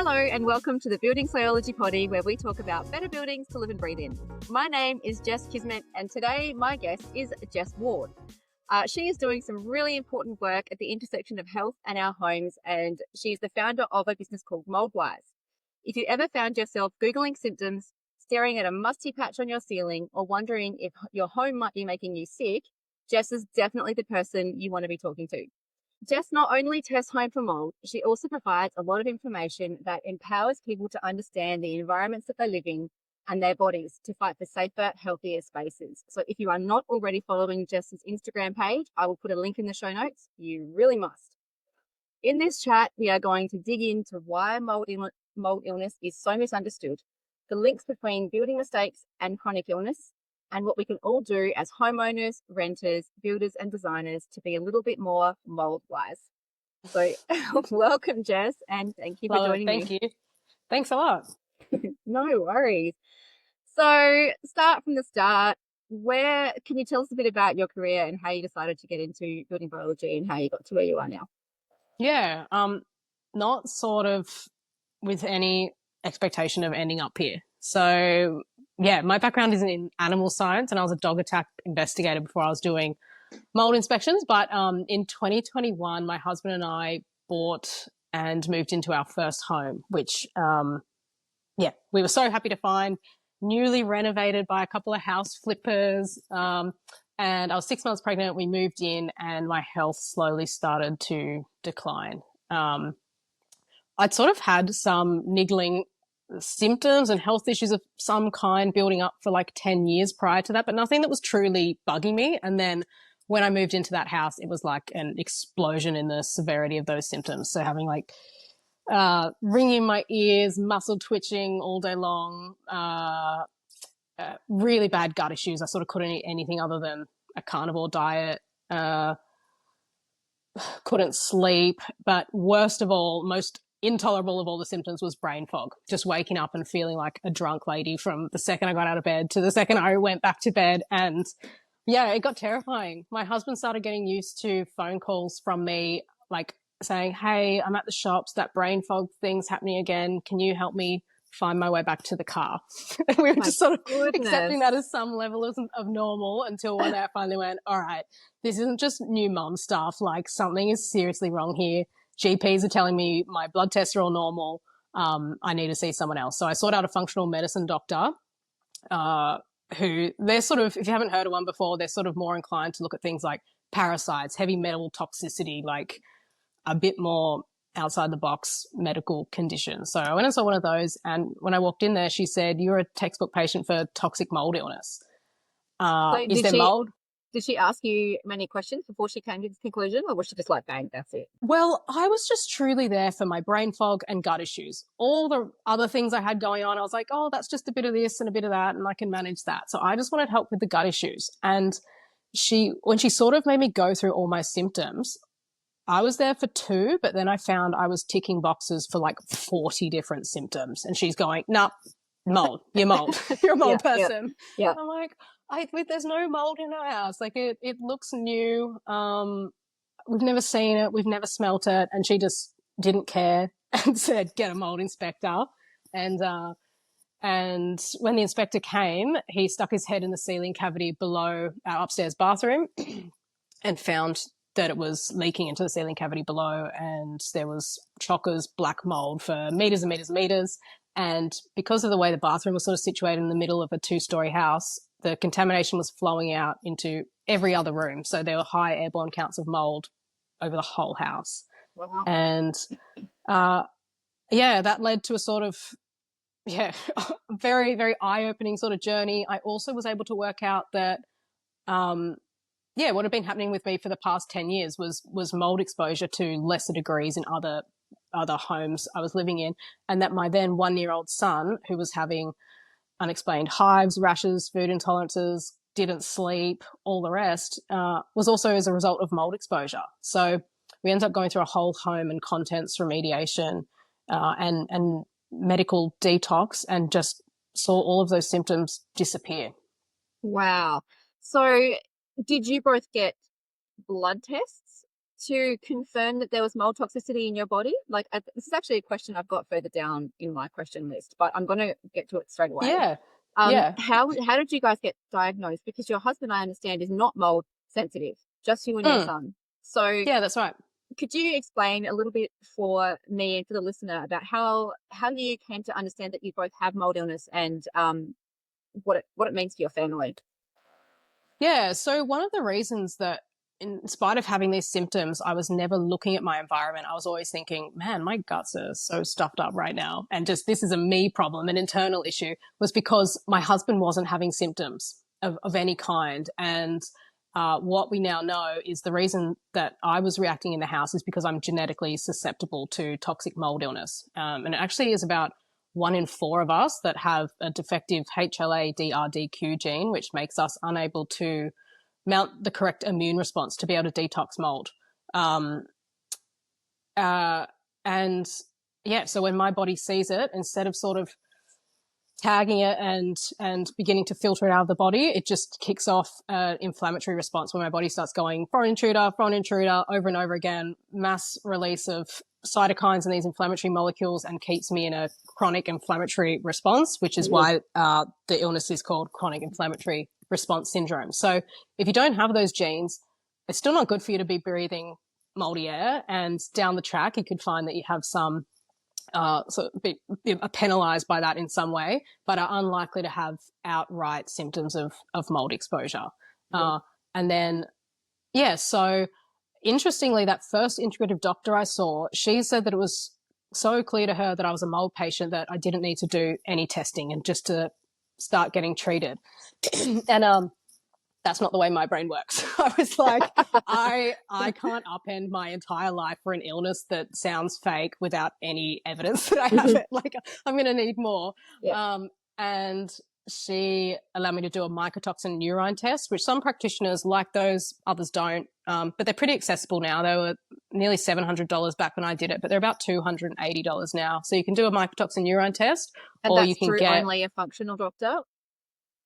Hello and welcome to the Building Sociology Poddy, where we talk about better buildings to live and breathe in. My name is Jess Kismet, and today my guest is Jess Ward. She is doing some really important work at the intersection of health and our homes, and she's the founder of a business called Mould Wise. If you ever found yourself Googling symptoms, staring at a musty patch on your ceiling, or wondering if your home might be making you sick, Jess is definitely the person you want to be talking to. Jess not only tests home for mould, she also provides a lot of information that empowers people to understand the environments that they live in and their bodies to fight for safer, healthier spaces. So if you are not already following Jess's Instagram page, I will put a link in the show notes. You really must. In this chat, we are going to dig into why mould illness is so misunderstood, the links between building mistakes and chronic illness, and what we can all do as homeowners, renters, builders, and designers to be a little bit more mould wise. So welcome, Jess, and thank you for joining me. Thank you. Thanks a lot. No worries. So start from the start. Where can you tell us a bit about your career and how you decided to get into building biology and how you got to where you are now? Yeah, not sort of with any expectation of ending up here. So yeah, my background is in animal science, and I was a dog attack investigator before I was doing mold inspections. But in 2021, my husband and I bought and moved into our first home, which we were so happy to find, newly renovated by a couple of house flippers. And I was 6 months pregnant. We moved in, and my health slowly started to decline. I'd sort of had some niggling symptoms and health issues of some kind building up for like 10 years prior to that, but nothing that was truly bugging me. And then when I moved into that house, it was like an explosion in the severity of those symptoms. So having like ringing in my ears, muscle twitching all day long, really bad gut issues. I sort of couldn't eat anything other than a carnivore diet, couldn't sleep, but worst of all, most intolerable of all the symptoms was brain fog, just waking up and feeling like a drunk lady from the second I got out of bed to the second I went back to bed. And yeah, it got terrifying. My husband started getting used to phone calls from me, like saying, "Hey, I'm at the shops, that brain fog thing's happening again. Can you help me find my way back to the car?" And we were just sort of accepting that as some level of normal, until one day I finally went, all right, this isn't just new mom stuff. Like, something is seriously wrong here. GPs are telling me my blood tests are all normal. I need to see someone else. So I sought out a functional medicine doctor, who they're sort of, if you haven't heard of one before, they're sort of more inclined to look at things like parasites, heavy metal toxicity, like a bit more outside the box medical conditions. So I went and saw one of those, and when I walked in there, she said, "You're a textbook patient for toxic mold illness." Is there mold? Did she ask you many questions before she came to this conclusion, or was she just like, bang, that's it? Well, I was just truly there for my brain fog and gut issues. All the other things I had going on, I was like, oh, that's just a bit of this and a bit of that, and I can manage that. So I just wanted help with the gut issues. And when she sort of made me go through all my symptoms, I was there for 2, but then I found I was ticking boxes for like 40 different symptoms. And she's going, "Nah, mold. You're mold. You're a mold person." Yeah. I'm like, there's no mold in our house. Like, it looks new. We've never seen it. We've never smelt it. And she just didn't care and said, "Get a mold inspector." And when the inspector came, he stuck his head in the ceiling cavity below our upstairs bathroom and found that it was leaking into the ceiling cavity below, and there was Chocker's black mold for meters and meters and meters. And because of the way the bathroom was sort of situated in the middle of a 2-story house, the contamination was flowing out into every other room. So there were high airborne counts of mold over the whole house. Wow. And that led to a sort of, very, very eye-opening sort of journey. I also was able to work out that what had been happening with me for the past 10 years was mold exposure to lesser degrees in other homes I was living in, and that my then 1-year-old son, who was having unexplained hives, rashes, food intolerances, didn't sleep, all the rest, was also as a result of mold exposure. So we ended up going through a whole home and contents remediation and medical detox, and just saw all of those symptoms disappear. Wow. So did you both get blood tests to confirm that there was mold toxicity in your body? Like, this is actually a question I've got further down in my question list, but I'm going to get to it straight away. Yeah. Yeah. How did you guys get diagnosed? Because your husband, I understand, is not mold sensitive, just you and your son. So yeah, that's right. could you explain a little bit for me and for the listener about how you came to understand that you both have mold illness and what it means for your family? Yeah. So one of the reasons that, in spite of having these symptoms, I was never looking at my environment. I was always thinking, man, my guts are so stuffed up right now. And just, this is a me problem, an internal issue, was because my husband wasn't having symptoms of any kind. And what we now know is the reason that I was reacting in the house is because I'm genetically susceptible to toxic mold illness. And it actually is about 1 in 4 of us that have a defective HLA-DRDQ gene, which makes us unable to mount the correct immune response to be able to detox mold. And yeah, so when my body sees it, instead of sort of tagging it and beginning to filter it out of the body, it just kicks off an inflammatory response where my body starts going foreign intruder over and over again, mass release of cytokines and these inflammatory molecules, and keeps me in a chronic inflammatory response, which is why the illness is called chronic inflammatory response syndrome. So if you don't have those genes, it's still not good for you to be breathing moldy air, and down the track you could find that you have some sort of be penalized by that in some way, but are unlikely to have outright symptoms of mold exposure. And then, so interestingly, that first integrative doctor I saw, she said that it was so clear to her that I was a mold patient that I didn't need to do any testing and just to start getting treated. And that's not the way my brain works. I was like, I can't upend my entire life for an illness that sounds fake without any evidence that I have it. Like, I'm going to need more. And she allowed me to do a mycotoxin urine test, which some practitioners like those, others don't. But they're pretty accessible now. They were nearly $700 back when I did it, but they're about $280 now. So you can do a mycotoxin urine test, and or that's you can through get only a functional doctor.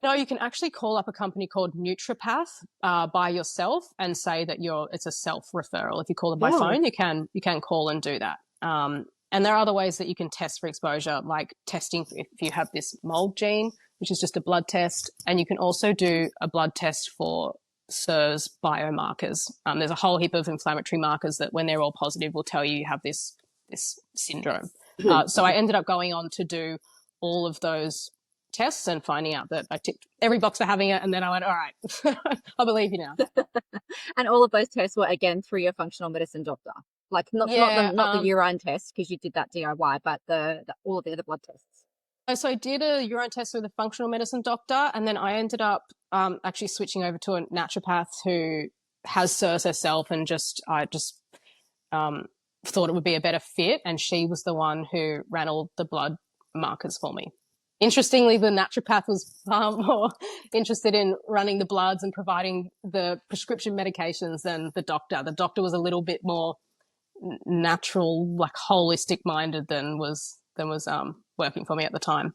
No, you can actually call up a company called Nutripath by yourself and say that it's a self referral. If you call them by phone, you can call and do that. And there are other ways that you can test for exposure, like testing if you have this mold gene, which is just a blood test, and you can also do a blood test for SIRS biomarkers. There's a whole heap of inflammatory markers that, when they're all positive, will tell you have this syndrome. So I ended up going on to do all of those tests and finding out that I ticked every box for having it, and then I went, all right, I believe you now. And all of those tests were again through your functional medicine doctor, like not the urine test because you did that DIY, but the all of the other blood tests. So I did a urine test with a functional medicine doctor, and then I ended up actually switching over to a naturopath who has SIRS herself, and I just thought it would be a better fit, and she was the one who ran all the blood markers for me. Interestingly, the naturopath was far more interested in running the bloods and providing the prescription medications than the doctor. The doctor was a little bit more natural, like holistic minded than was working for me at the time.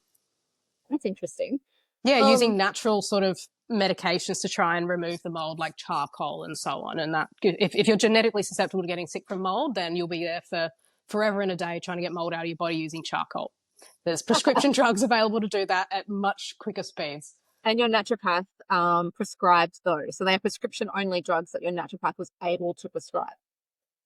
That's interesting. Yeah, using natural sort of medications to try and remove the mold, like charcoal and so on. And that, if you're genetically susceptible to getting sick from mold, then you'll be there for forever and a day trying to get mold out of your body using charcoal. There's prescription drugs available to do that at much quicker speeds. And your naturopath prescribed those. So they are prescription-only drugs that your naturopath was able to prescribe.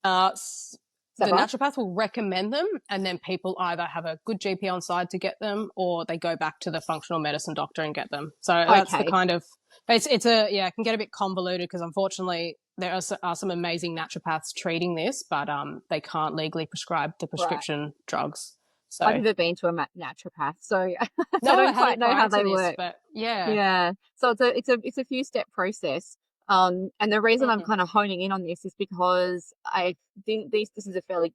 The naturopath will recommend them, and then people either have a good GP on side to get them, or they go back to the functional medicine doctor and get them. So that's the kind of it can get a bit convoluted because unfortunately there are some amazing naturopaths treating this, but they can't legally prescribe the prescription drugs. So I've never been to a naturopath, so I don't quite know how they work. But yeah. So it's a few step process. And the reason I'm kind of honing in on this is because I think this is a fairly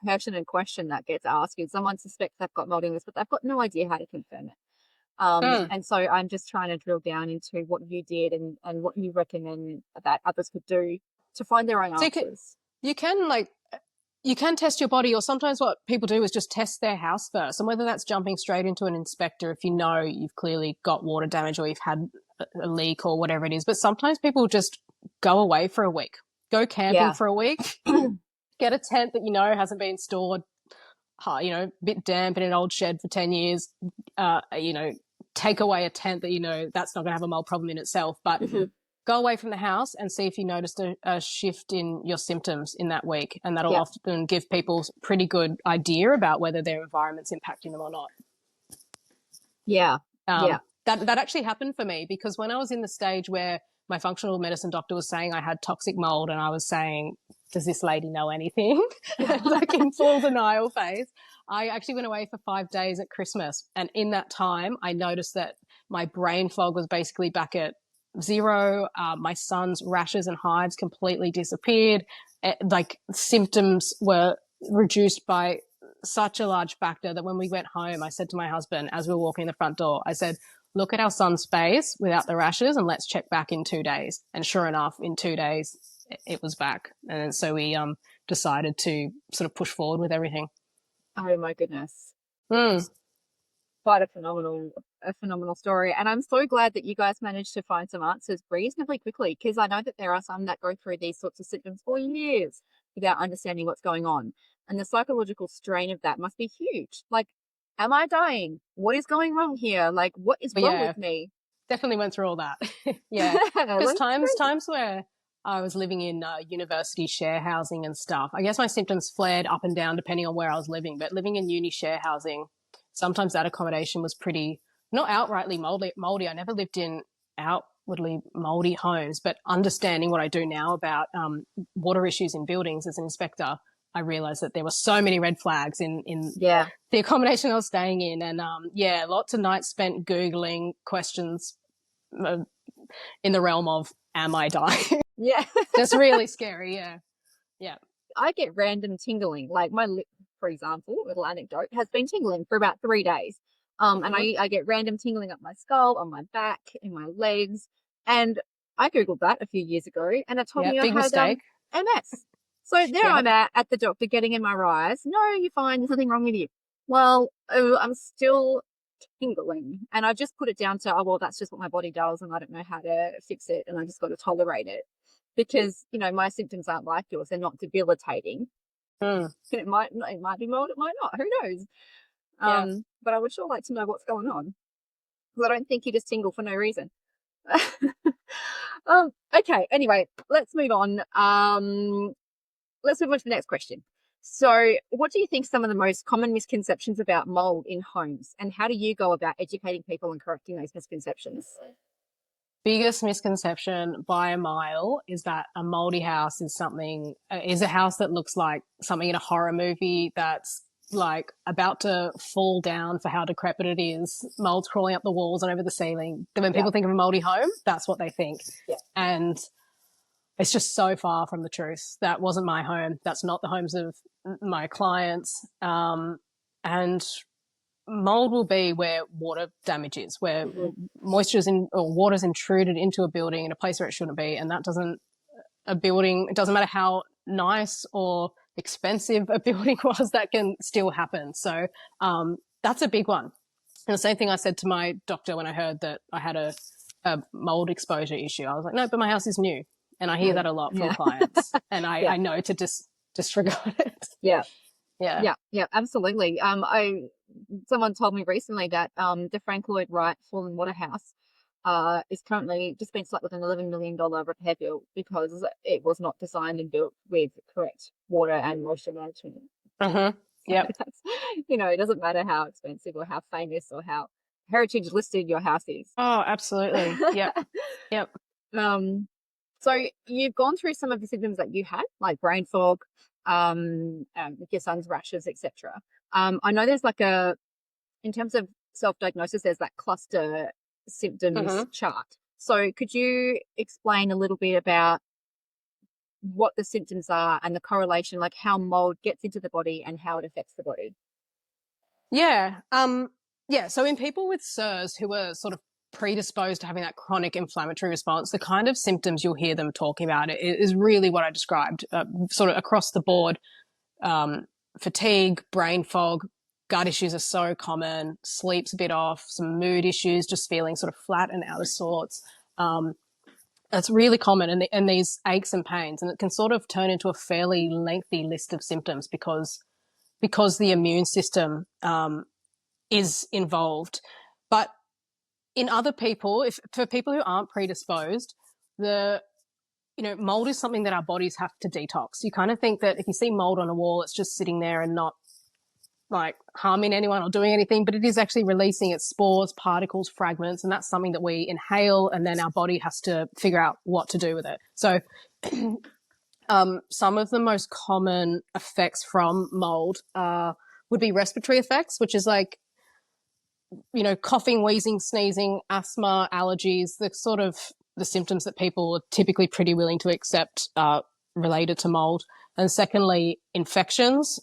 pertinent question that gets asked. If someone suspects they've got mold illness, but they've got no idea how to confirm it. And so I'm just trying to drill down into what you did and what you recommend that others could do to find their own answers. You can test your body, or sometimes what people do is just test their house first. And whether that's jumping straight into an inspector, if you know you've clearly got water damage or you've had a leak or whatever it is. But sometimes people just go away for a week Go camping Yeah. for a week. Get a tent that you know hasn't been stored, you know, a bit damp in an old shed for 10 years. You know, take away a tent that you know that's not going to have a mold problem in itself, but go away from the house and see if you noticed a shift in your symptoms in that week, and that'll Yeah. often give people a pretty good idea about whether their environment's impacting them or not. Yeah. Yeah. That actually happened for me, because when I was in the stage where my functional medicine doctor was saying I had toxic mold, and I was saying, does this lady know anything? Like in full denial phase. I actually went away for 5 days at Christmas. And in that time, I noticed that my brain fog was basically back at zero. My son's rashes and hives completely disappeared. Like symptoms were reduced by such a large factor that when we went home, I said to my husband, as we were walking in the front door, I said, look at our son's face without the rashes and let's check back in 2 days. And sure enough, in 2 days, it was back. And so we decided to sort of push forward with everything. Oh my goodness. Mm. Quite a phenomenal story. And I'm so glad that you guys managed to find some answers reasonably quickly, because I know that there are some that go through these sorts of symptoms for years without understanding what's going on. And the psychological strain of that must be huge. Like, am I dying? What is going wrong here? Like, what is wrong with me? Definitely went through all that. Yeah. Because times where I was living in university share housing and stuff, I guess my symptoms flared up and down depending on where I was living. But living in uni share housing, sometimes that accommodation was pretty, not outrightly moldy. I never lived in outwardly moldy homes, but understanding what I do now about water issues in buildings as an inspector, I realized that there were so many red flags in the accommodation I was staying in. And lots of nights spent Googling questions in the realm of, am I dying? Yeah. Just really scary. Yeah. Yeah. I get random tingling. Like my lip, for example, little anecdote, has been tingling for about 3 days. And I get random tingling up my skull, on my back, in my legs. And I Googled that a few years ago, and it told me I had MS. So there I'm at the doctor getting MRIs. No, you're fine. There's nothing wrong with you. Well, I'm still tingling. And I just put it down to, oh, well, that's just what my body does, and I don't know how to fix it, and I just got to tolerate it. Because, you know, my symptoms aren't like yours. They're not debilitating. It might be mold, it might not. Who knows? But I would sure like to know what's going on. Because I don't think you just tingle for no reason. Okay, anyway, let's move on. Let's move on to the next question. So what do you think some of the most common misconceptions about mold in homes, and how do you go about educating people and correcting those misconceptions? Biggest misconception by a mile is that a moldy house is a house that looks like something in a horror movie that's like about to fall down for how decrepit it is. Mold's crawling up the walls and over the ceiling. When people think of a moldy home, that's what they think. Yeah. And it's just so far from the truth. That wasn't my home. That's not the homes of my clients. And mold will be where water damage is, where moisture's or water's intruded into a building in a place where it shouldn't be. And it doesn't matter how nice or expensive a building was, that can still happen. So that's a big one. And the same thing I said to my doctor when I heard that I had a mold exposure issue. I was like, no, but my house is new. And I hear that a lot from clients. And I know to disregard it. Yeah, absolutely. Someone told me recently that the Frank Lloyd Wright Fallen Water House is currently just been slapped with an $11 million repair bill because it was not designed and built with correct water and moisture management. Yep. You know, it doesn't matter how expensive or how famous or how heritage listed your house is. Oh, absolutely. Yep. So you've gone through some of the symptoms that you had, like brain fog, your son's rashes, etc. I know there's in terms of self-diagnosis, there's that cluster symptoms chart. So could you explain a little bit about what the symptoms are and the correlation, like how mold gets into the body and how it affects the body? Yeah. So in people with SIRS who are sort of predisposed to having that chronic inflammatory response, the kind of symptoms you'll hear them talking about is really what I described, sort of across the board. Fatigue, brain fog, gut issues are so common, sleep's a bit off, some mood issues, just feeling sort of flat and out of sorts. It's really common, and these aches and pains, and it can sort of turn into a fairly lengthy list of symptoms because the immune system is involved. But in other people, if for people who aren't predisposed, the mold is something that our bodies have to detox. You kind of think that if you see mold on a wall, it's just sitting there and not like harming anyone or doing anything, but it is actually releasing its spores, particles, fragments, and that's something that we inhale, and then our body has to figure out what to do with it. So some of the most common effects from mold would be respiratory effects, which is like, coughing, wheezing, sneezing, asthma, allergies, the sort of the symptoms that people are typically pretty willing to accept related to mold. And secondly, infections.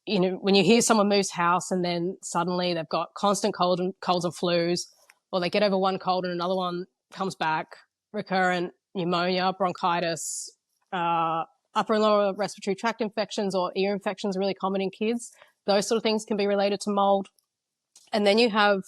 When you hear someone moves house and then suddenly they've got constant colds and flus, or they get over one cold and another one comes back, recurrent pneumonia, bronchitis, upper and lower respiratory tract infections or ear infections are really common in kids. Those sort of things can be related to mold. And then you have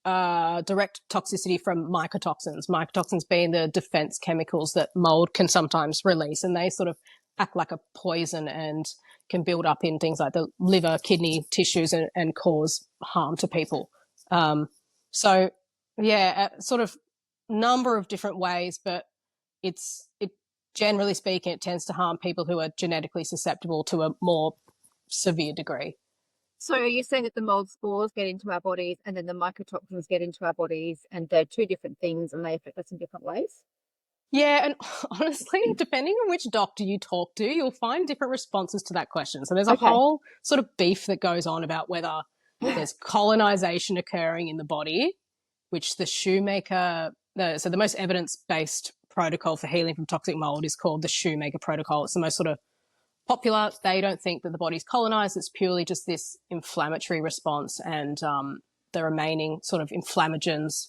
direct toxicity from mycotoxins being the defense chemicals that mold can sometimes release, and they sort of act like a poison and can build up in things like the liver, kidney tissues and cause harm to people. So yeah, sort of number of different ways, but it generally speaking, it tends to harm people who are genetically susceptible to a more severe degree. So are you saying that the mold spores get into our bodies and then the mycotoxins get into our bodies, and they're two different things and they affect us in different ways? Yeah, and honestly, depending on which doctor you talk to, you'll find different responses to that question. So there's a whole sort of beef that goes on about whether there's colonization occurring in the body, which the Shoemaker, so the most evidence-based protocol for healing from toxic mold is called the Shoemaker protocol. It's the most sort of popular. They don't think that the body's colonized. It's purely just this inflammatory response, and the remaining sort of inflammagens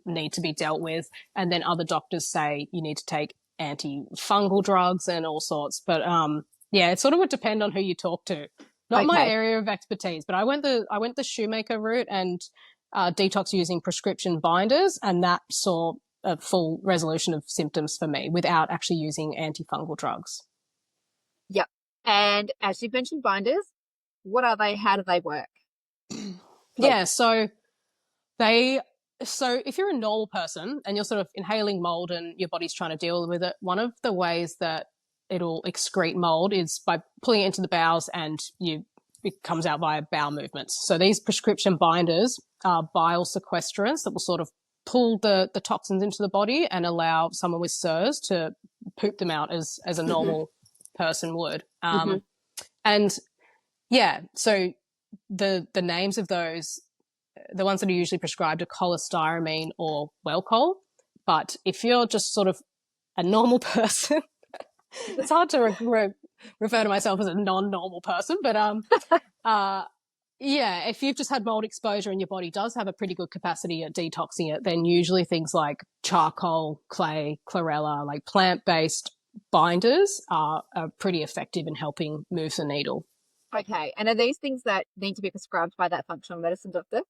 need to be dealt with. And then other doctors say you need to take antifungal drugs and all sorts. But yeah, it sort of would depend on who you talk to. Not my area of expertise, but I went the Shoemaker route and detox using prescription binders, and that saw a full resolution of symptoms for me without actually using antifungal drugs. Yep. And as you mentioned, binders, what are they? How do they work? Yeah, so if you're a normal person and you're sort of inhaling mold and your body's trying to deal with it, one of the ways that it'll excrete mold is by pulling it into the bowels, and it comes out via bowel movements. So these prescription binders are bile sequestrants that will sort of pull the toxins into the body and allow someone with SIRS to poop them out as a normal person would. And yeah, so the names of those, the ones that are usually prescribed are cholestyramine or Welchol. But if you're just sort of a normal person, it's hard to refer to myself as a non-normal person, but yeah, if you've just had mold exposure and your body does have a pretty good capacity at detoxing it, then usually things like charcoal, clay, chlorella, like plant-based binders are pretty effective in helping move the needle. Okay. And are these things that need to be prescribed by that functional medicine doctor?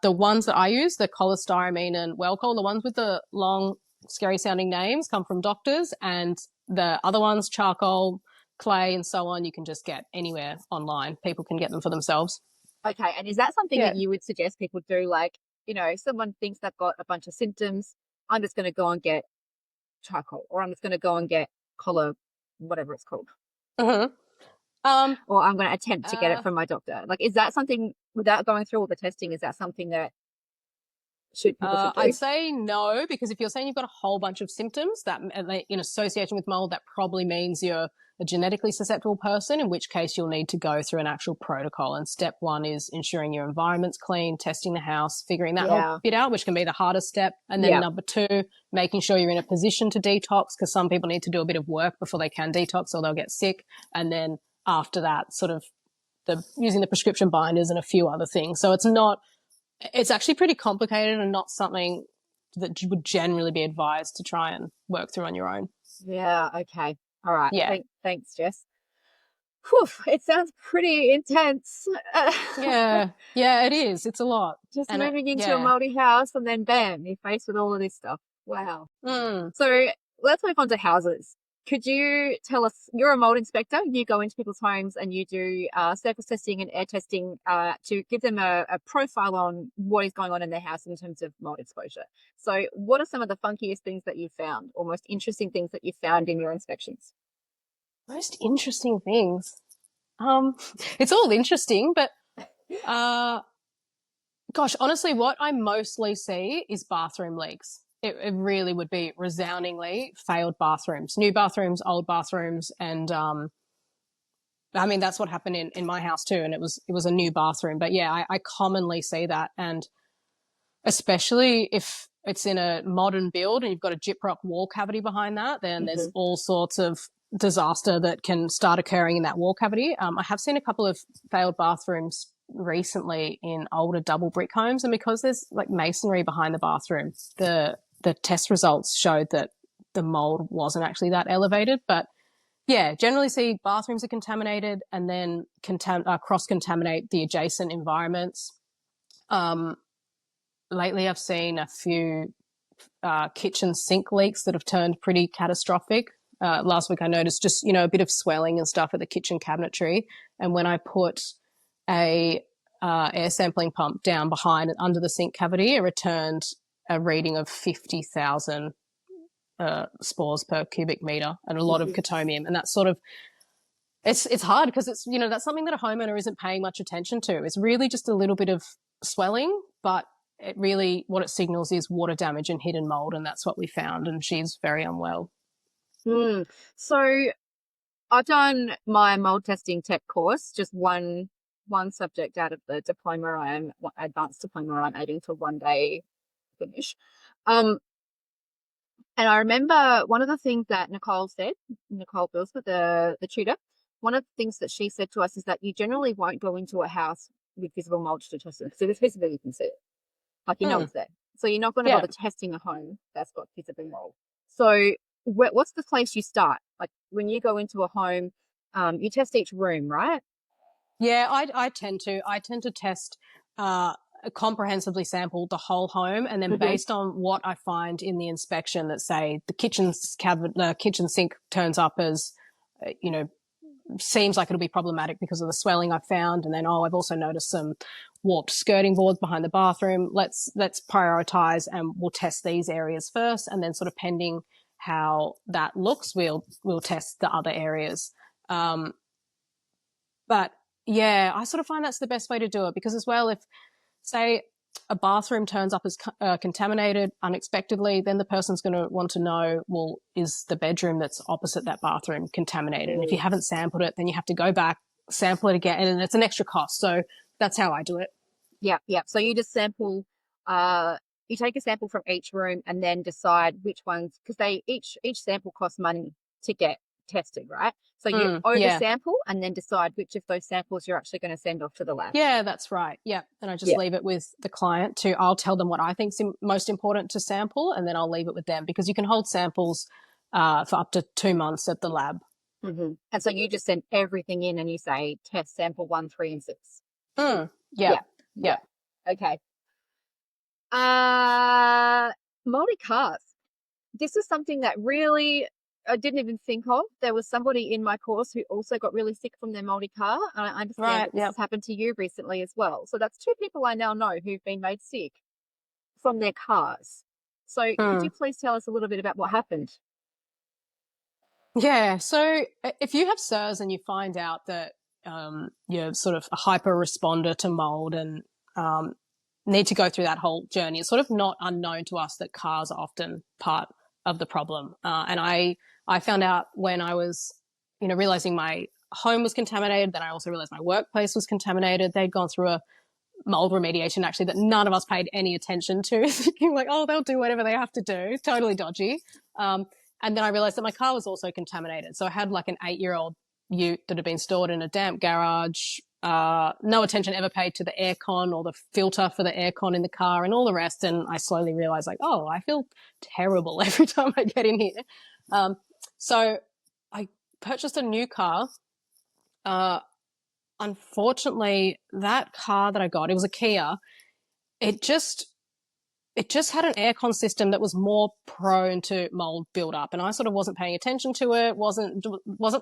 The ones that I use, the cholestyramine and Welchol, the ones with the long, scary-sounding names, come from doctors, and the other ones, charcoal, clay, and so on, you can just get anywhere online. People can get them for themselves. Okay. And is that something that you would suggest people do? Like, if someone thinks they've got a bunch of symptoms, I'm just going to go and get charcoal, or I'm just going to go and get whatever it's called. Or I'm going to attempt to get it from my doctor. Like, is that something, without going through all the testing, is that something that people should do? I'd say no, because if you're saying you've got a whole bunch of symptoms that in association with mold, that probably means you're a genetically susceptible person, in which case you'll need to go through an actual protocol. And step one is ensuring your environment's clean, testing the house, figuring that whole bit out, which can be the hardest step. And then number two, making sure you're in a position to detox, because some people need to do a bit of work before they can detox or they'll get sick. And then after that, sort of using the prescription binders and a few other things. So it's actually pretty complicated and not something that you would generally be advised to try and work through on your own. Yeah. Okay. All right. Yeah. Thanks, Jess. Whew, it sounds pretty intense. Yeah, it is. It's a lot. Just moving into a moldy house and then bam, you're faced with all of this stuff. Wow. Mm. So let's move on to houses. Could you tell us, you're a mold inspector, you go into people's homes and you do surface testing and air testing to give them a profile on what is going on in their house in terms of mold exposure. So what are some of the funkiest things that you've found, or most interesting things that you've found in your inspections? Most interesting things. Um, it's all interesting, but uh, gosh, honestly, what I mostly see is bathroom leaks. It really would be resoundingly failed bathrooms, new bathrooms, old bathrooms, and I mean that's what happened in my house too, and it was a new bathroom. But yeah, I commonly see that, and especially if it's in a modern build and you've got a gyprock wall cavity behind that, then there's Hmm. all sorts of disaster that can start occurring in that wall cavity. I have seen a couple of failed bathrooms recently in older double brick homes, and because there's like masonry behind the bathroom, the test results showed that the mold wasn't actually that elevated. But yeah, generally see bathrooms are contaminated and then cross contaminate the adjacent environments. Um, Lately I've seen a few kitchen sink leaks that have turned pretty catastrophic. Last week I noticed just, a bit of swelling and stuff at the kitchen cabinetry. And when I put a air sampling pump down behind and under the sink cavity, it returned a reading of 50,000 spores per cubic meter and a lot of cotomium. And that's sort of, it's hard because it's, that's something that a homeowner isn't paying much attention to. It's really just a little bit of swelling, but it really, what it signals is water damage and hidden mold. And that's what we found. And she's very unwell. Mm. So I've done my mold testing tech course, just one subject out of the diploma advanced diploma I'm aiming to one day finish. Um, and I remember one of the things that Nicole Bilsford, the tutor, one of the things that she said to us is that you generally won't go into a house with visible mold to test it. So if it's visible, you can see it. Like Mm, it's there. So you're not going to yeah. bother testing a home that's got visible mold. So what's the place you start? Like when you go into a home, you test each room, right? Yeah, I tend to test, comprehensively sample the whole home, and then Hmm. based on what I find in the inspection, that say the kitchen sink turns up as, seems like it'll be problematic because of the swelling I found, and then I've also noticed some warped skirting boards behind the bathroom. Let's prioritize, and we'll test these areas first, and then sort of pending how that looks, we'll test the other areas. Um, but yeah, I sort of find that's the best way to do it because, as well, if say a bathroom turns up as contaminated unexpectedly, then the person's going to want to know, well, is the bedroom that's opposite that bathroom contaminated? And if you Mm. haven't sampled it, then you have to go back, sample it again, and it's an extra cost. So that's how I do it. Yeah, yeah. So you just sample, uh, you take a sample from each room and then decide which ones, because they each sample costs money to get tested, right? So you Yeah. oversample and then decide which of those samples you're actually going to send off to the lab. Yeah, that's right. Yeah. And I just Yeah. leave it with the client to, I'll tell them what I think's most important to sample, and then I'll leave it with them because you can hold samples for up to 2 months at the lab. And so you just send everything in and you say test sample 1, 3, and 6. Yeah. Yeah, Yeah. yeah. Okay. Uh, Moldy cars. This is something that really I didn't even think of. There was somebody in my course who also got really sick from their moldy car. And I understand Right. that this Yeah. has happened to you recently as well. So that's two people I now know who've been made sick from their cars. So could you please tell us a little bit about what happened? Yeah. So if you have SIRS and you find out that you're sort of a hyper responder to mold and need to go through that whole journey, it's sort of not unknown to us that cars are often part of the problem. And I found out when I was, realizing my home was contaminated. Then I also realized my workplace was contaminated. They'd gone through a mold remediation actually that none of us paid any attention to, thinking like, oh, they'll do whatever they have to do. Totally dodgy. And then I realized that my car was also contaminated. So I had like an 8-year-old ute that had been stored in a damp garage. No attention ever paid to the aircon or the filter for the aircon in the car and all the rest. And I slowly realized like, oh, I feel terrible every time I get in here. So I purchased a new car. Unfortunately, that car that I got, it was a Kia. It just it just had an aircon system that was more prone to mold buildup, and I sort of wasn't paying attention to it. wasn't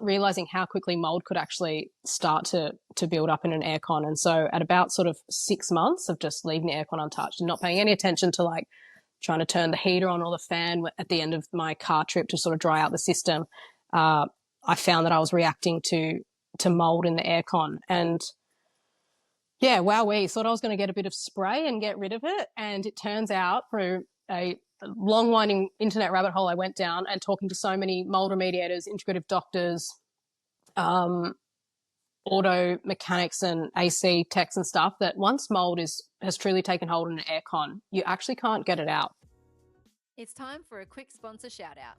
realizing how quickly mold could actually start to build up in an aircon. And so at about sort of 6 months of just leaving the aircon untouched and not paying any attention to like trying to turn the heater on or the fan at the end of my car trip to sort of dry out the system, I found that I was reacting to mold in the aircon. And yeah, wowee, thought I was going to get a bit of spray and get rid of it. And it turns out, through a long winding internet rabbit hole I went down and talking to so many mold remediators, integrative doctors, auto mechanics and AC techs and stuff, that once mold has truly taken hold in an aircon, you actually can't get it out. It's time for a quick sponsor shout out.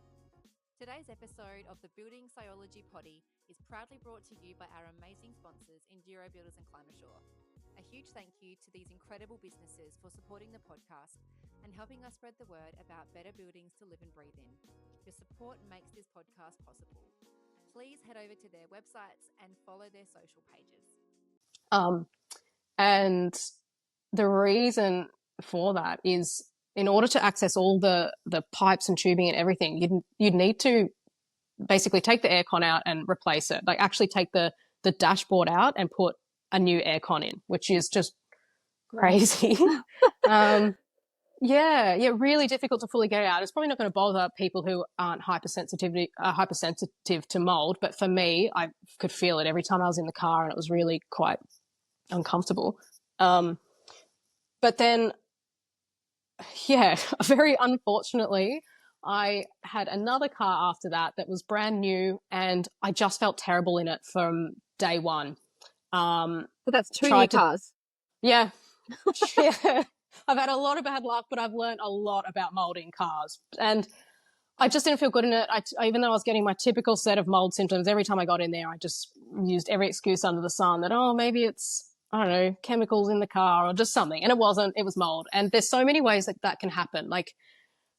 Today's episode of the Building Psychology Potty is proudly brought to you by our amazing sponsors, Enduro Builders and Climasure. A huge thank you to these incredible businesses for supporting the podcast and helping us spread the word about better buildings to live and breathe in. Your support makes this podcast possible. Please head over to their websites and follow their social pages. And the reason for that is, in order to access all the pipes and tubing and everything, you'd need to basically take the aircon out and replace it. Like actually take the dashboard out and put a new aircon in, which is just crazy. Yeah, really difficult to fully get out. It's probably not going to bother people who aren't hypersensitive to mold, but for me, I could feel it every time I was in the car, and it was really quite uncomfortable. But then, yeah, very unfortunately, I had another car after that was brand new, and I just felt terrible in it from day one. So that's two new cars. Yeah. Yeah. I've had a lot of bad luck, but I've learned a lot about mold in cars. And I just didn't feel good in it. Even though I was getting my typical set of mold symptoms, every time I got in there, I just used every excuse under the sun that, oh, maybe it's, I don't know, chemicals in the car or just something. And it wasn't. It was mold. And there's so many ways that can happen. Like,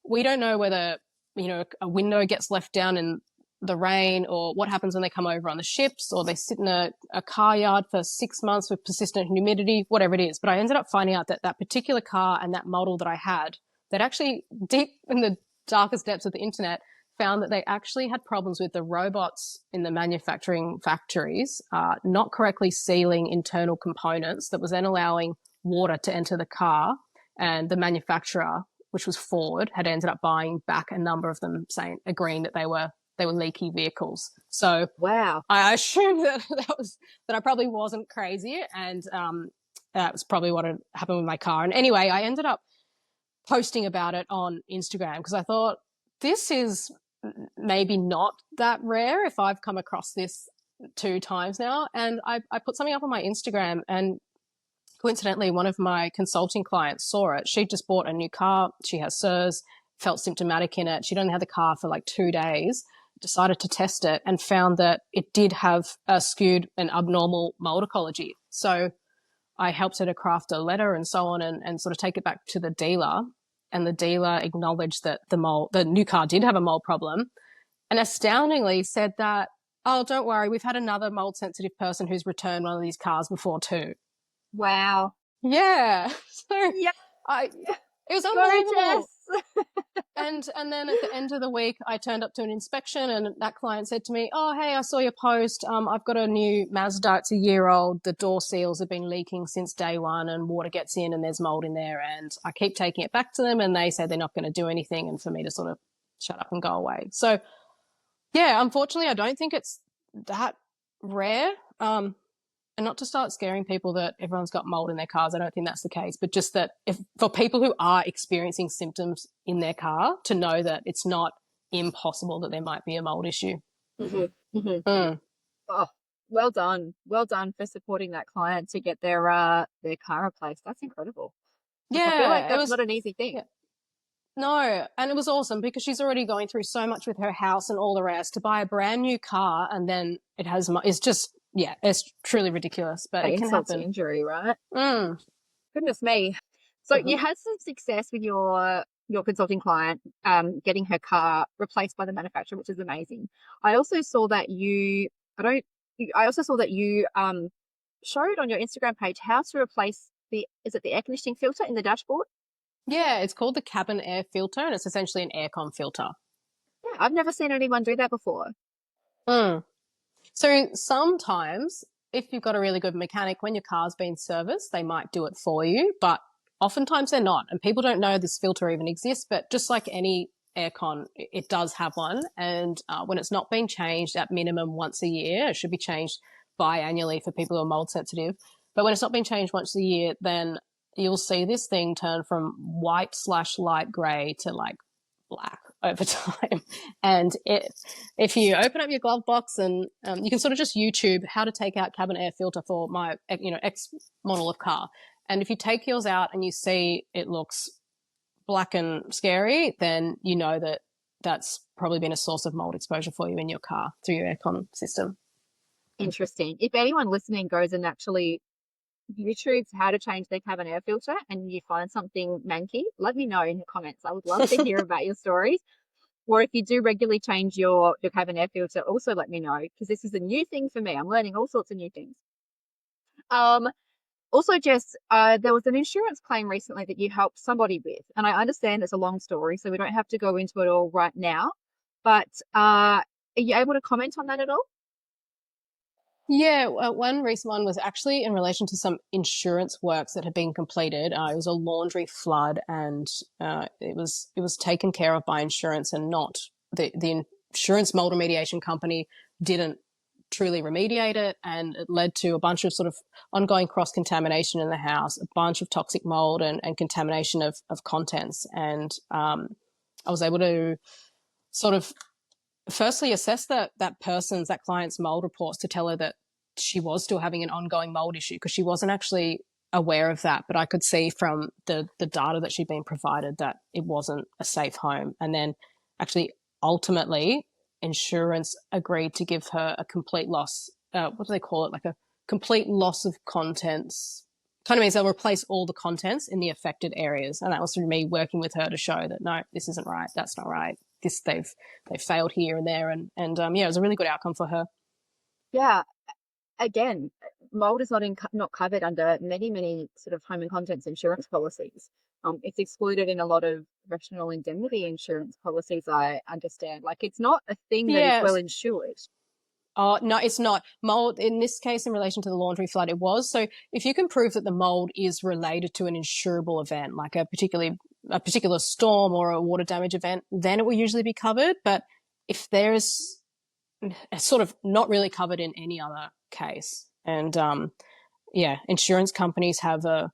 we don't know whether, a window gets left down in the rain, or what happens when they come over on the ships, or they sit in a car yard for 6 months with persistent humidity, whatever it is. But I ended up finding out that particular car and that model that I had, that actually deep in the darkest depths of the internet, found that they actually had problems with the robots in the manufacturing factories not correctly sealing internal components, that was then allowing water to enter the car. And the manufacturer, which was Ford, had ended up buying back a number of them, agreeing that they were leaky vehicles. So wow, I assumed that I probably wasn't crazy, and that was probably what had happened with my car. And anyway, I ended up posting about it on Instagram because I thought, this is maybe not that rare if I've come across this 2 times now. And I put something up on my Instagram, and coincidentally, one of my consulting clients saw it. She just bought a new car. She has SIRS, felt symptomatic in it. She'd only had the car for like 2 days, decided to test it, and found that it did have a skewed and abnormal mold ecology. So I helped her to craft a letter and so on, and sort of take it back to the dealer. And the dealer acknowledged that the new car did have a mold problem, and astoundingly said that, oh, don't worry, we've had another mold sensitive person who's returned one of these cars before too. Wow. Yeah. So yeah. It was unbelievable. And then at the end of the week, I turned up to an inspection, and that client said to me, oh, hey, I saw your post. I've got a new Mazda. It's a year old. The door seals have been leaking since day one, and water gets in and there's mold in there. And I keep taking it back to them, and they say they're not going to do anything, and for me to sort of shut up and go away. So, yeah, unfortunately, I don't think it's that rare. And not to start scaring people that everyone's got mold in their cars. I don't think that's the case. But just that for people who are experiencing symptoms in their car, to know that it's not impossible that there might be a mold issue. Mm-hmm. Mm-hmm. Mm. Oh, well done. Well done for supporting that client to get their car replaced. That's incredible. Yeah. I feel like that's not an easy thing. Yeah. No, and it was awesome because she's already going through so much with her house and all the rest. To buy a brand new car and then it's just, yeah, it's truly ridiculous, but it can happen. Injury, right? Mm. Goodness me. So you had some success with your consulting client getting her car replaced by the manufacturer, which is amazing. I also saw that you showed on your Instagram page how to replace the air conditioning filter in the dashboard. Yeah, it's called the cabin air filter, and it's essentially an aircon filter. Yeah, I've never seen anyone do that before. Mm. So sometimes, if you've got a really good mechanic, when your car's been serviced, they might do it for you, but oftentimes they're not. And people don't know this filter even exists, but just like any aircon, it does have one. And when it's not being changed at minimum once a year, it should be changed biannually for people who are mold sensitive. But when it's not being changed once a year, then you'll see this thing turn from white/light grey to like black over time. And if you open up your glove box and you can sort of just YouTube how to take out cabin air filter for my X model of car, and if you take yours out and you see it looks black and scary, then you know that that's probably been a source of mold exposure for you in your car through your aircon system. Interesting. If anyone listening goes and actually YouTube's how to change their cabin air filter and you find something manky, let me know in the comments. I would love to hear about your stories. Or if you do regularly change your cabin air filter, also let me know, because this is a new thing for me. I'm learning all sorts of new things. Um, Also, Jess, there was an insurance claim recently that you helped somebody with, and I understand it's a long story, so we don't have to go into it all right now. But are you able to comment on that at all? Yeah, one recent one was actually in relation to some insurance works that had been completed. It was a laundry flood, and it was taken care of by insurance, and not the insurance mold remediation company didn't truly remediate it, and it led to a bunch of sort of ongoing cross contamination in the house, a bunch of toxic mold and contamination of contents, and I was able to sort of firstly assess that client's mold reports to tell her that she was still having an ongoing mold issue, because she wasn't actually aware of that, but I could see from the data that she'd been provided that it wasn't a safe home. And then actually ultimately insurance agreed to give her a complete loss, what do they call it, like a complete loss of contents. Kind of means they'll replace all the contents in the affected areas, and that was through me working with her to show that no, this isn't right, that's not right, this they've failed here and there, and yeah, it was a really good outcome for her. Yeah. Again, mold is not covered under many sort of home and contents insurance policies. It's excluded in a lot of professional indemnity insurance policies, I understand. Like, it's not a thing that is Yeah. well insured. Oh, no, it's not. Mold, in this case, in relation to the laundry flood, it was. So if you can prove that the mold is related to an insurable event, like a particular storm or a water damage event, then it will usually be covered. But if there's it's sort of not really covered in any other case. And yeah, insurance companies have a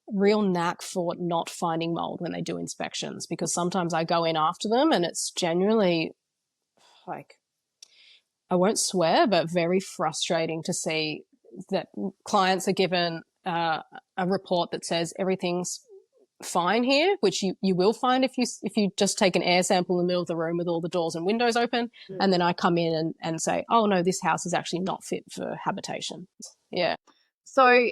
real knack for not finding mold when they do inspections, because sometimes I go in after them and it's genuinely like, I won't swear, but very frustrating to see that clients are given a report that says everything's fine here, which you will find if you just take an air sample in the middle of the room with all the doors and windows open, and then I come in and say, oh no, this house is actually not fit for habitation. Yeah. So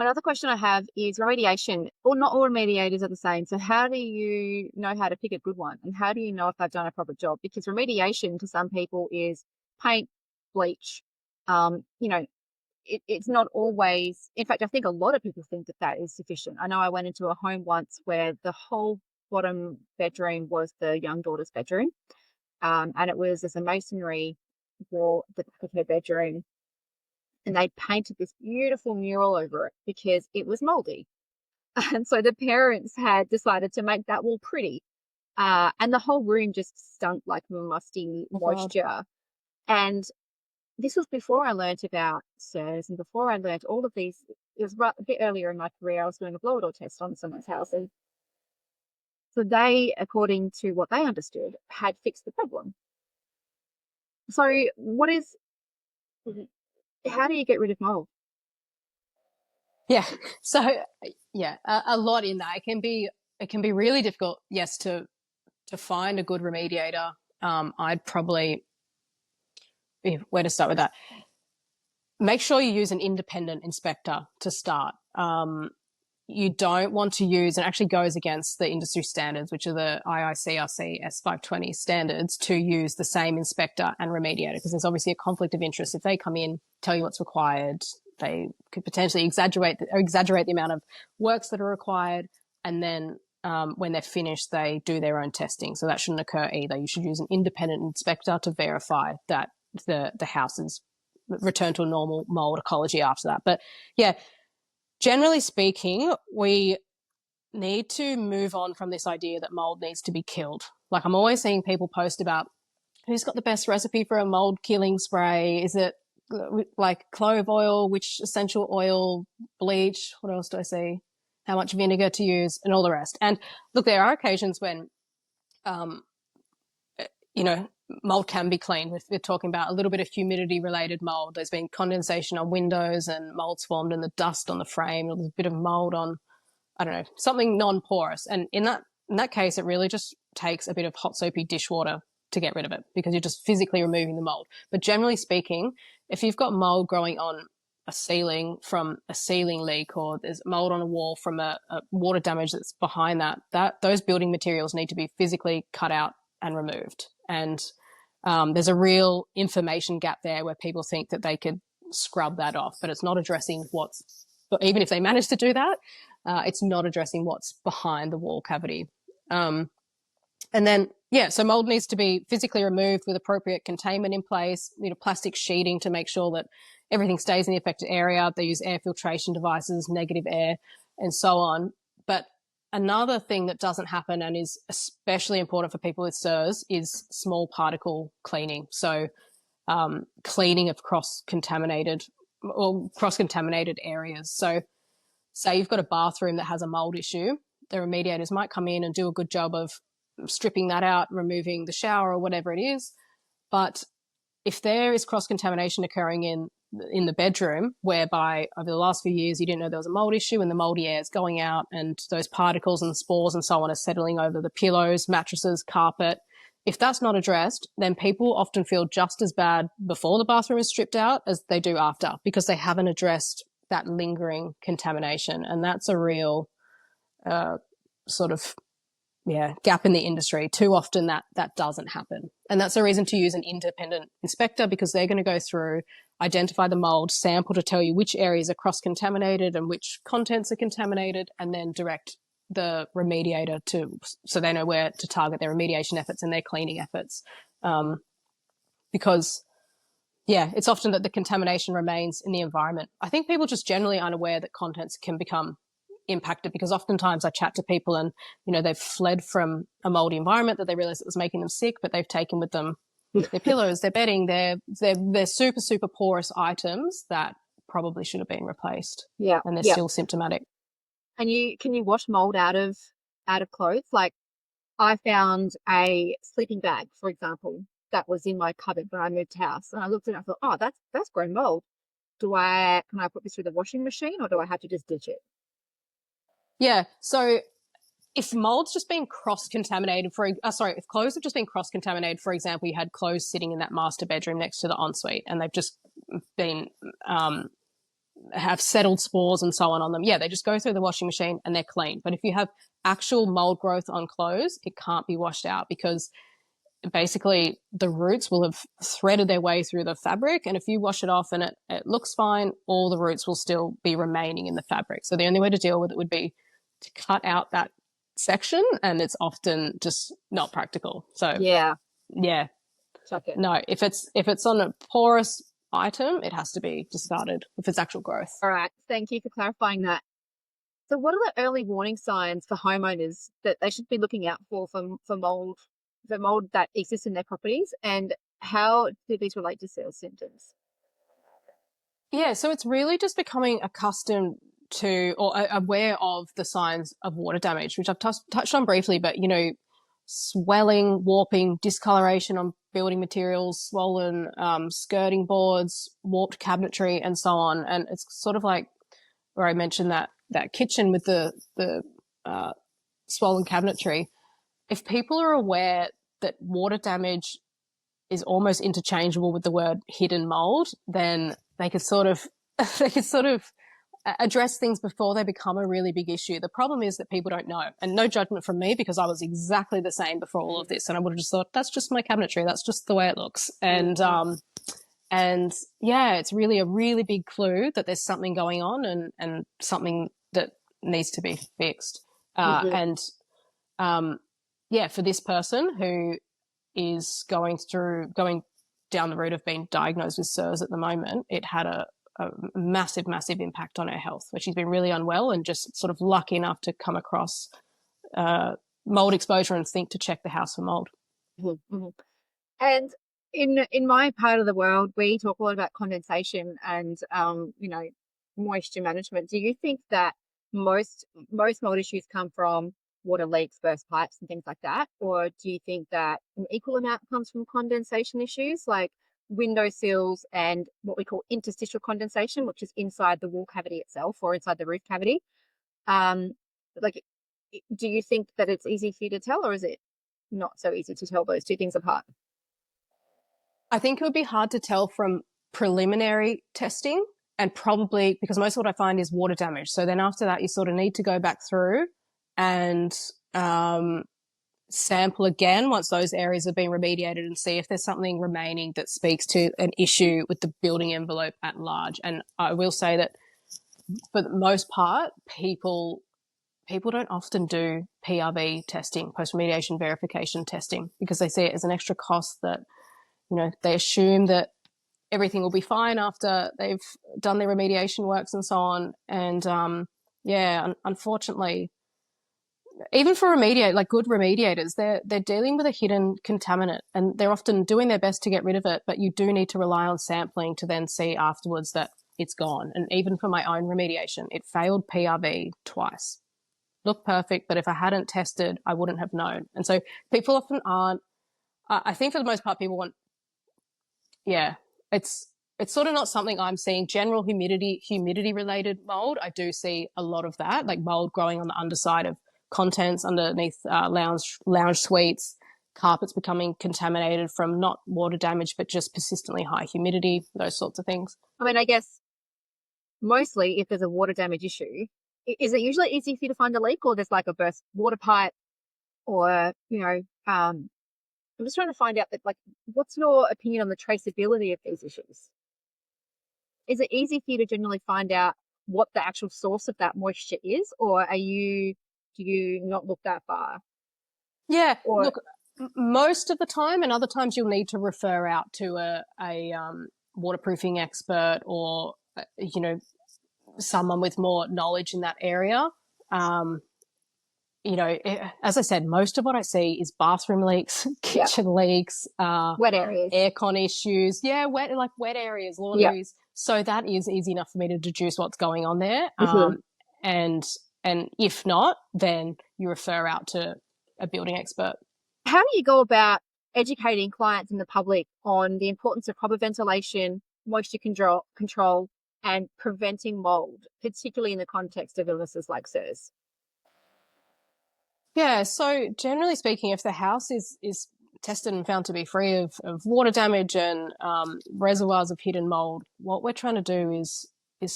another question I have is remediation. Well, not all remediators are the same. So how do you know how to pick a good one? And how do you know if they've done a proper job? Because remediation to some people is paint, bleach. You know, it's not always, in fact, I think a lot of people think that that is sufficient. I know I went into a home once where the whole bottom bedroom was the young daughter's bedroom. And it was as a masonry wall at the back of her bedroom, and they painted this beautiful mural over it because it was moldy. And so the parents had decided to make that wall pretty. And the whole room just stunk like musty Oh, God. moisture. And this was before I learnt about SIRS and before I learnt all of these. It was a bit earlier in my career. I was doing a blower door test on someone's house. And so they, according to what they understood, had fixed the problem. So how do you get rid of mold? Yeah. So yeah, a lot in that. It can be really difficult, yes, to find a good remediator. I'd probably, where to start with that? Make sure you use an independent inspector to start. You don't want to use, and actually goes against the industry standards, which are the IICRC S520 standards, to use the same inspector and remediator, because there's obviously a conflict of interest. If they come in, tell you what's required, they could potentially exaggerate the amount of works that are required, and then when they're finished, they do their own testing. So that shouldn't occur either. You should use an independent inspector to verify that the house is returned to a normal mold ecology after that. But yeah, generally speaking, we need to move on from this idea that mold needs to be killed. Like, I'm always seeing people post about who's got the best recipe for a mold killing spray. Is it like clove oil, which essential oil, bleach? What else do I see? How much vinegar to use, and all the rest. And look, there are occasions when, mold can be cleaned. We're talking about a little bit of humidity related mold. There's been condensation on windows and mold's formed in the dust on the frame. There's a bit of mold on, I don't know, something non-porous. And in that case, it really just takes a bit of hot soapy dishwater to get rid of it, because you're just physically removing the mold. But generally speaking, if you've got mold growing on a ceiling from a ceiling leak, or there's mold on a wall from a water damage that's behind that those building materials need to be physically cut out and removed. And there's a real information gap there where people think that they could scrub that off, but it's not addressing but even if they manage to do that, it's not addressing what's behind the wall cavity. And then, so mold needs to be physically removed with appropriate containment in place, plastic sheeting to make sure that everything stays in the affected area. They use air filtration devices, negative air, and so on. But another thing that doesn't happen and is especially important for people with SIRS is small particle cleaning. So cleaning of cross-contaminated areas. So say you've got a bathroom that has a mold issue, the remediators might come in and do a good job of stripping that out, removing the shower or whatever it is. But if there is cross-contamination occurring in the bedroom, whereby over the last few years you didn't know there was a mold issue and the moldy air is going out and those particles and spores and so on are settling over the pillows, mattresses, carpet, if that's not addressed, then people often feel just as bad before the bathroom is stripped out as they do after, because they haven't addressed that lingering contamination. And that's a real gap in the industry. Too often that doesn't happen. And that's a reason to use an independent inspector, because they're going to go through, identify the mold, sample to tell you which areas are cross-contaminated and which contents are contaminated, and then direct the remediator so they know where to target their remediation efforts and their cleaning efforts. Because it's often that the contamination remains in the environment. I think people just generally aren't aware that contents can become impacted, because oftentimes I chat to people and, they've fled from a moldy environment that they realized it was making them sick, but they've taken with them their pillows, their bedding, their super, super porous items that probably should have been replaced. Yeah. And they're still symptomatic. And can you wash mold out of clothes? Like, I found a sleeping bag, for example, that was in my cupboard when I moved house, and I looked at it and I thought, oh, that's grown mold. Can I put this through the washing machine, or do I have to just ditch it? Yeah. So if mold's just been cross-contaminated, if clothes have just been cross-contaminated, for example, you had clothes sitting in that master bedroom next to the ensuite and they've just been, have settled spores and so on them. Yeah, they just go through the washing machine and they're clean. But if you have actual mold growth on clothes, it can't be washed out, because basically the roots will have threaded their way through the fabric, and if you wash it off and it looks fine, all the roots will still be remaining in the fabric. So the only way to deal with it would be to cut out that section, and it's often just not practical. So Chuck it. No, if it's on a porous item, it has to be discarded if it's actual growth. All right, thank you for clarifying that. So what are the early warning signs for homeowners that they should be looking out for mold, the mold that exists in their properties, and how do these relate to SIRS symptoms? Yeah, so it's really just becoming accustomed to or aware of the signs of water damage, which I've touched on briefly, but swelling, warping, discoloration on building materials, swollen skirting boards, warped cabinetry, and so on. And it's sort of like where I mentioned that kitchen with the swollen cabinetry. If people are aware that water damage is almost interchangeable with the word hidden mold, then they could sort of address things before they become a really big issue. The problem is that people don't know, and no judgment from me, because I was exactly the same before all of this, and I would have just thought, that's just my cabinetry, that's just the way it looks. And it's really a really big clue that there's something going on and something that needs to be fixed. Mm-hmm. And yeah, for this person who is going down the route of being diagnosed with SIRS at the moment, it had a massive, massive impact on her health, where she's been really unwell and just sort of lucky enough to come across mold exposure and think to check the house for mold. Mm-hmm. And in my part of the world, we talk a lot about condensation and moisture management. Do you think that most mold issues come from water leaks, burst pipes, and things like that, or do you think that an equal amount comes from condensation issues like window sills and what we call interstitial condensation, which is inside the wall cavity itself or inside the roof cavity? Um, like, do you think that it's easy for you to tell, or is it not so easy to tell those two things apart? I think it would be hard to tell from preliminary testing, and probably because most of what I find is water damage. So then after that, you sort of need to go back through and sample again once those areas have been remediated and see if there's something remaining that speaks to an issue with the building envelope at large. And I will say that for the most part, people don't often do PRV testing, post-remediation verification testing, because they see it as an extra cost that, they assume that everything will be fine after they've done their remediation works and so on. And unfortunately, even for good remediators, they're dealing with a hidden contaminant, and they're often doing their best to get rid of it, but you do need to rely on sampling to then see afterwards that it's gone. And even for my own remediation, it failed PRV twice. Looked perfect, but if I hadn't tested, I wouldn't have known. And so people often aren't, I think for the most part, people want, it's sort of not something I'm seeing. General humidity related mold, I do see a lot of that, like mold growing on the underside of contents underneath lounge suites, carpets becoming contaminated from not water damage but just persistently high humidity, those sorts of things. I mean, I guess mostly if there's a water damage issue, is it usually easy for you to find a leak, or there's like a burst water pipe, or I'm just trying to find out that, like, what's your opinion on the traceability of these issues? Is it easy for you to generally find out what the actual source of that moisture is, or do you not look that far? Yeah, Or look, most of the time, and other times you'll need to refer out to a waterproofing expert, or someone with more knowledge in that area. As I said, most of what I see is bathroom leaks, kitchen leaks, wet areas, aircon issues. Yeah, wet areas, laundries. So that is easy enough for me to deduce what's going on there. Mm-hmm. And if not, then you refer out to a building expert. How do you go about educating clients and the public on the importance of proper ventilation, moisture control, and preventing mold, particularly in the context of illnesses like SIRS? Yeah, so generally speaking, if the house is tested and found to be free of water damage and reservoirs of hidden mold, what we're trying to do is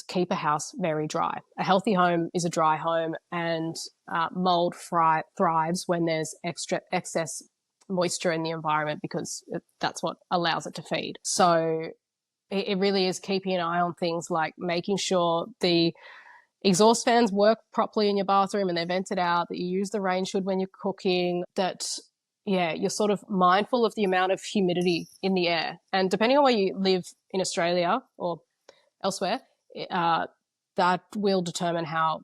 keep a house very dry. A healthy home is a dry home, and mold thrives when there's excess moisture in the environment, because that's what allows it to feed. So it really is keeping an eye on things like making sure the exhaust fans work properly in your bathroom and they're vented out, that you use the rain hood when you're cooking, that you're sort of mindful of the amount of humidity in the air. And depending on where you live in Australia or elsewhere, that will determine how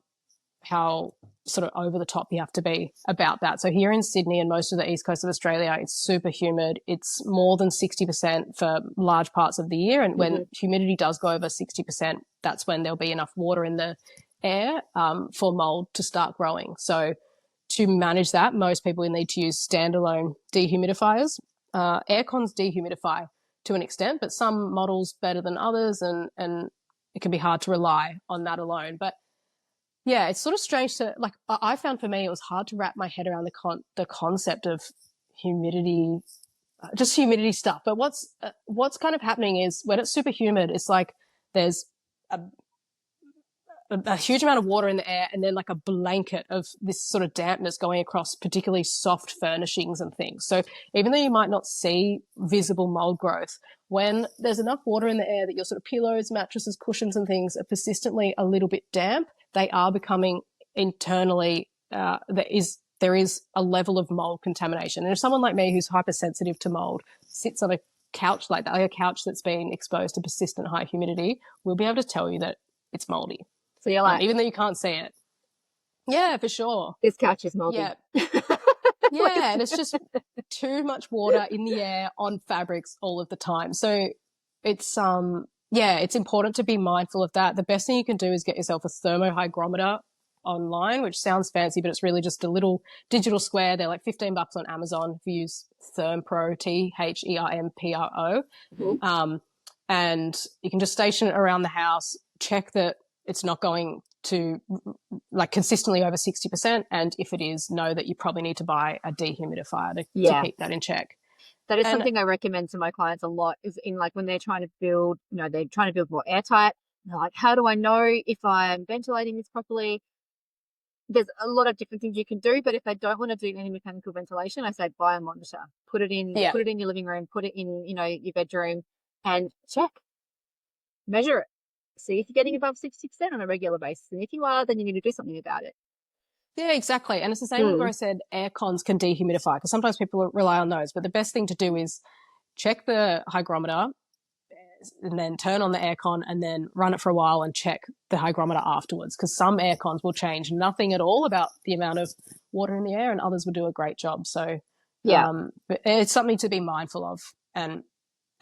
sort of over the top you have to be about that. So here in Sydney and most of the east coast of Australia, it's super humid. It's more than 60% for large parts of the year. And when humidity does go over 60%, that's when there'll be enough water in the air for mold to start growing. So to manage that, most people need to use standalone dehumidifiers. Aircons dehumidify to an extent, but some models better than others, and it can be hard to rely on that alone. But yeah, it's sort of strange to, like, I found for me it was hard to wrap my head around the concept of humidity, just humidity stuff. But what's kind of happening is when it's super humid, it's like there's a huge amount of water in the air, and then like a blanket of this sort of dampness going across particularly soft furnishings and things. So even though you might not see visible mold growth, when there's enough water in the air that your sort of pillows, mattresses, cushions and things are persistently a little bit damp, they are becoming internally there is a level of mold contamination. And if someone like me who's hypersensitive to mold sits on a couch like that, like a couch that's been exposed to persistent high humidity, we'll be able to tell you that it's moldy. So you're like, even though you can't see it. Yeah, for sure. This couch is moldy. Yeah. Yeah, and it's just too much water in the air on fabrics all of the time. So it's it's important to be mindful of that. The best thing you can do is get yourself a thermohygrometer online, which sounds fancy, but it's really just a little digital square. They're like $15 on Amazon if you use ThermPro, THERMPRO. Mm-hmm. And you can just station it around the house, check that it's not going to like consistently over 60%. And if it is, know that you probably need to buy a dehumidifier to keep that in check. That is something I recommend to my clients a lot, is in like when they're trying to build, they're trying to build more airtight. They're like, how do I know if I'm ventilating this properly? There's a lot of different things you can do, but if they don't want to do any mechanical ventilation, I say buy a monitor, put it in your living room, put it in, your bedroom, and check, measure it. See if you're getting above 60% on a regular basis. And if you are, then you need to do something about it. Yeah, exactly. And it's the same where I said air cons can dehumidify, because sometimes people rely on those. But the best thing to do is check the hygrometer and then turn on the aircon and then run it for a while and check the hygrometer afterwards, because some air cons will change nothing at all about the amount of water in the air and others will do a great job. So but it's something to be mindful of. And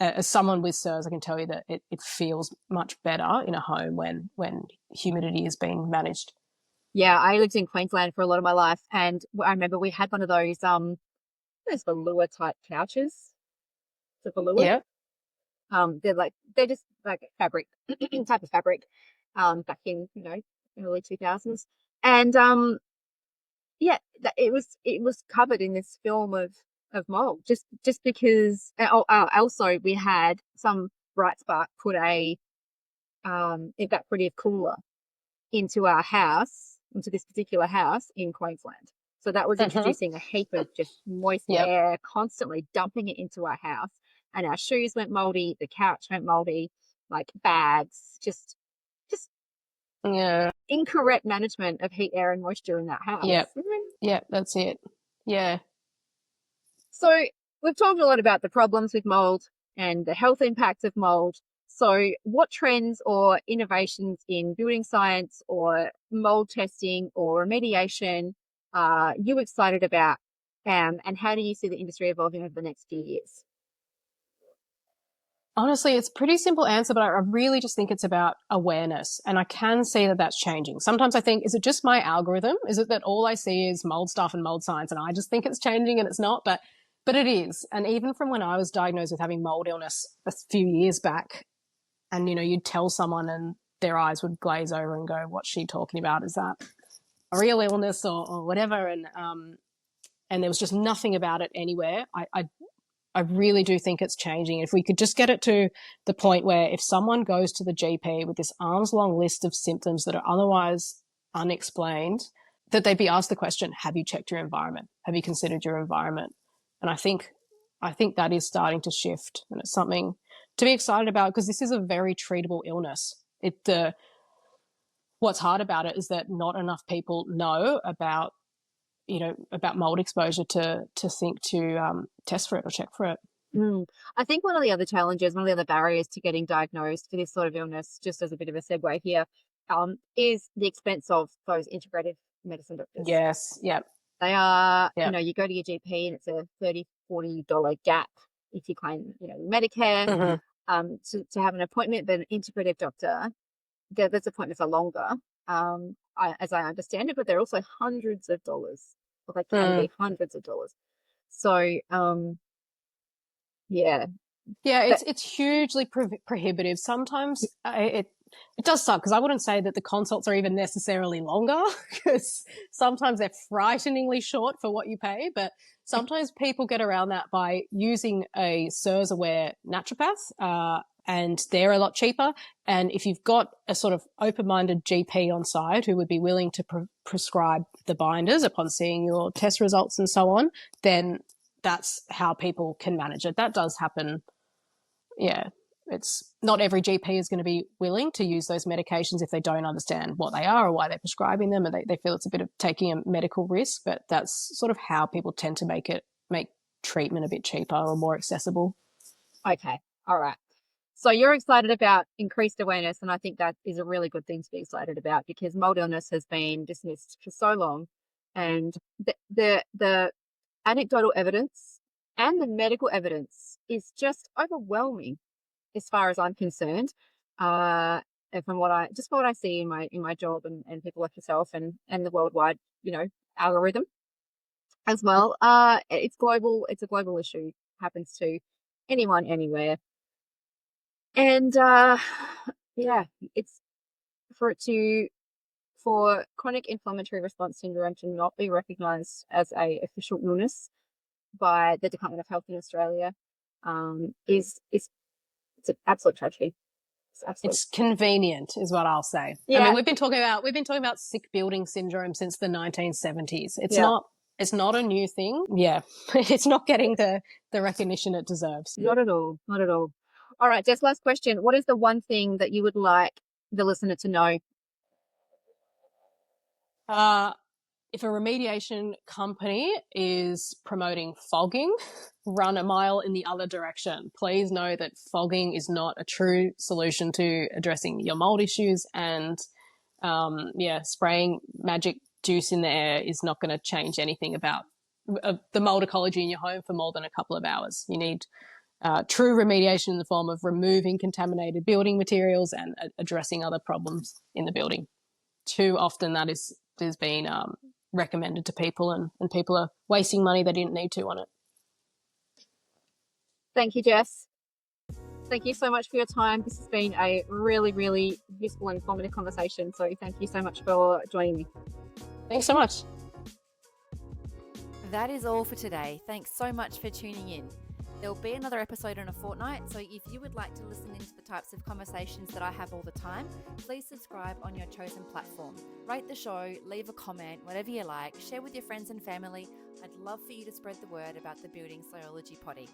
as someone with SIRS, I can tell you that it feels much better in a home when humidity is being managed. Yeah, I lived in Queensland for a lot of my life, and I remember we had one of those velour type couches. The velour. Yeah. They're just like fabric type of fabric. Back in early 2000s, and it was covered in this film of mold, just because. Also, we had some Bright Spark put a evaporative cooler into this particular house in Queensland. So that was introducing a heap of just moist air, constantly dumping it into our house. And our shoes went moldy, the couch went moldy, like bags, just incorrect management of heat, air, and moisture in that house. Yeah, that's it. Yeah. So we've talked a lot about the problems with mold and the health impacts of mold. So what trends or innovations in building science or mold testing or remediation are you excited about? And how do you see the industry evolving over the next few years? Honestly, it's a pretty simple answer, but I really just think it's about awareness. And I can see that that's changing. Sometimes I think, is it just my algorithm? Is it that all I see is mold stuff and mold science and I just think it's changing and it's not? But it is. And even from when I was diagnosed with having mold illness a few years back, and, you'd tell someone and their eyes would glaze over and go, what's she talking about? Is that a real illness or whatever? And there was just nothing about it anywhere. I really do think it's changing. If we could just get it to the point where if someone goes to the GP with this arm's long list of symptoms that are otherwise unexplained, that they'd be asked the question, have you checked your environment? Have you considered your environment? And I think that is starting to shift, and it's something to be excited about, because this is a very treatable illness. What's hard about it is that not enough people know about mold exposure to think to test for it or check for it. I think one of the other challenges, one of the other barriers to getting diagnosed for this sort of illness, just as a bit of a segue here, is the expense of those integrative medicine doctors. Yes, yeah. They are, you go to your GP and it's a $30-$40 gap if you claim, Medicare, to have an appointment, but an integrative doctor, those appointments are longer. As I understand it, but they're also hundreds of dollars. Well, they can be hundreds of dollars. So, it's hugely prohibitive. Sometimes it does suck, because I wouldn't say that the consults are even necessarily longer, because sometimes they're frighteningly short for what you pay. But sometimes people get around that by using a SIRS-aware naturopath, and they're a lot cheaper. And if you've got a sort of open-minded GP on side who would be willing to prescribe the binders upon seeing your test results and so on, then that's how people can manage it. That does happen. Yeah. it's not every GP is going to be willing to use those medications if they don't understand what they are or why they're prescribing them, and they feel it's a bit of taking a medical risk. But that's sort of how people tend to make treatment a bit cheaper or more accessible. Okay. All right. So you're excited about increased awareness, and I think that is a really good thing to be excited about, because mold illness has been dismissed for so long, and the anecdotal evidence and the medical evidence is just overwhelming as far as I'm concerned. And from what I see in my job and people like yourself and the worldwide, algorithm as well. It's global. It's a global issue. Happens to anyone, anywhere. And yeah, it's for chronic inflammatory response syndrome to not be recognised as a official illness by the Department of Health in Australia is it's an absolute tragedy. It's convenient, is what I'll say. Yeah. I mean, we've been talking about sick building syndrome since the 1970s. It's not a new thing. Yeah, it's not getting the recognition it deserves. Not at all. Not at all. All right, Jess, last question. What is the one thing that you would like the listener to know? If a remediation company is promoting fogging, run a mile in the other direction. Please know that fogging is not a true solution to addressing your mold issues, and spraying magic juice in the air is not going to change anything about the mold ecology in your home for more than a couple of hours. You need true remediation in the form of removing contaminated building materials and addressing other problems in the building. Too often that is been recommended to people, and people are wasting money they didn't need to on it. Thank you, Jess. Thank you so much for your time. This has been a really, really useful and informative conversation. So thank you so much for joining me. Thanks so much. That is all for today. Thanks so much for tuning in. There'll be another episode in a fortnight, so if you would like to listen into the types of conversations that I have all the time, please subscribe on your chosen platform. Rate the show, leave a comment, whatever you like, share with your friends and family. I'd love for you to spread the word about the Building Slayology Potty.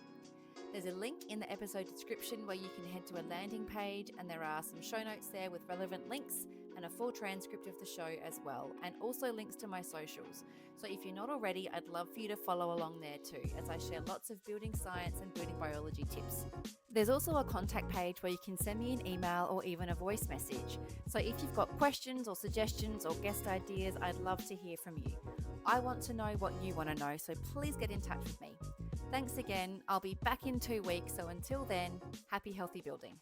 There's a link in the episode description where you can head to a landing page, and there are some show notes there with relevant links and a full transcript of the show as well, and also links to my socials. So if you're not already, I'd love for you to follow along there too, as I share lots of building science and building biology tips. There's also a contact page where you can send me an email or even a voice message. So if you've got questions or suggestions or guest ideas, I'd love to hear from you. I want to know what you want to know, so please get in touch with me. Thanks again. I'll be back in 2 weeks, so until then, happy healthy building.